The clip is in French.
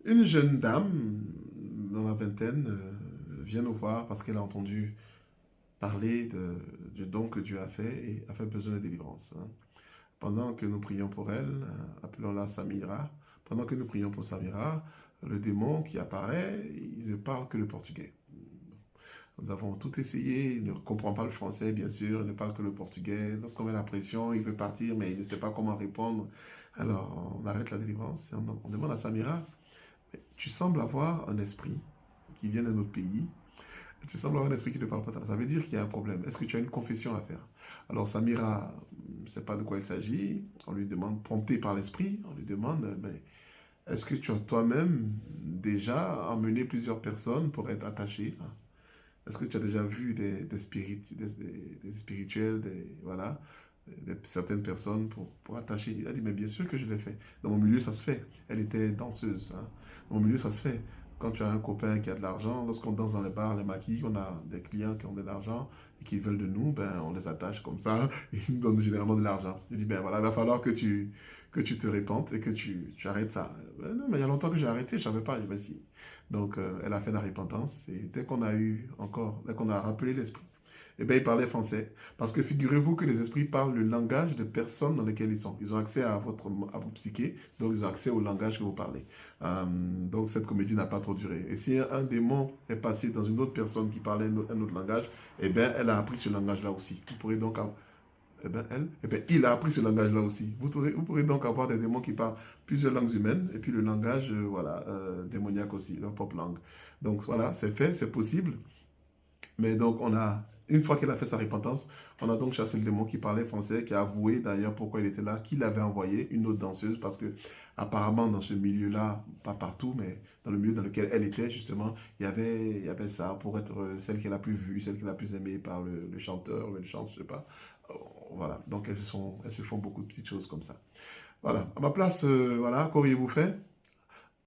Une jeune dame dans la vingtaine vient nous voir parce qu'elle a entendu parler du don que Dieu a fait et a fait besoin de délivrance, hein. Pendant que nous prions pour elle, appelons-la Samira, pendant que nous prions pour Samira, le démon qui apparaît, il ne parle que le portugais. Nous avons tout essayé, il ne comprend pas le français, bien sûr, il ne parle que le portugais. Lorsqu'on met la pression, il veut partir, mais il ne sait pas comment répondre. Alors, on arrête la délivrance et on demande à Samira, tu sembles avoir un esprit qui vient d'un autre pays. Tu sembles avoir un esprit qui ne parle pas. Ça veut dire qu'il y a un problème. Est-ce que tu as une confession à faire? Alors Samira ne sait pas de quoi il s'agit. On lui demande, prompté par l'esprit, on lui demande, mais est-ce que tu as toi-même déjà emmené plusieurs personnes pour être attachées? Est-ce que tu as déjà vu des spirituels, voilà, certaines personnes pour attacher? Il a dit, mais bien sûr que je l'ai fait. Dans mon milieu, ça se fait. Elle était danseuse, hein. Dans mon milieu, ça se fait. Quand tu as un copain qui a de l'argent, lorsqu'on danse dans les bars, les maquis, on a des clients qui ont de l'argent et qui veulent de nous, ben, on les attache comme ça et ils nous donnent généralement de l'argent. Je dis, ben voilà, il va falloir que tu te répandes et que tu arrêtes ça. Ben non, mais il y a longtemps que j'ai arrêté, je ne savais pas. Je dis, ben si. Donc, elle a fait la repentance. Et dès qu'on a rappelé l'esprit, eh bien, il parlait français. Parce que figurez-vous que les esprits parlent le langage de personnes dans lesquelles ils sont. Ils ont accès à votre psyché, donc ils ont accès au langage que vous parlez. Donc, cette comédie n'a pas trop duré. Et si un démon est passé dans une autre personne qui parlait un autre langage, eh bien, elle a appris ce langage-là aussi. Vous pourrez donc il a appris ce langage-là aussi. Vous pourrez donc avoir des démons qui parlent plusieurs langues humaines et puis le langage, voilà, démoniaque aussi, leur propre langue. Donc voilà, c'est fait, c'est possible. Mais donc une fois qu'elle a fait sa repentance, on a donc chassé le démon qui parlait français, qui a avoué d'ailleurs pourquoi il était là, qu'il avait envoyé une autre danseuse parce que apparemment dans ce milieu-là, pas partout, mais dans le milieu dans lequel elle était justement, il y avait ça pour être celle qu'elle a plus vue, celle qu'elle a plus aimée par le chanteur, le chant, je sais pas. Voilà, donc elles se font beaucoup de petites choses comme ça. Voilà, à ma place, voilà, qu'auriez-vous fait?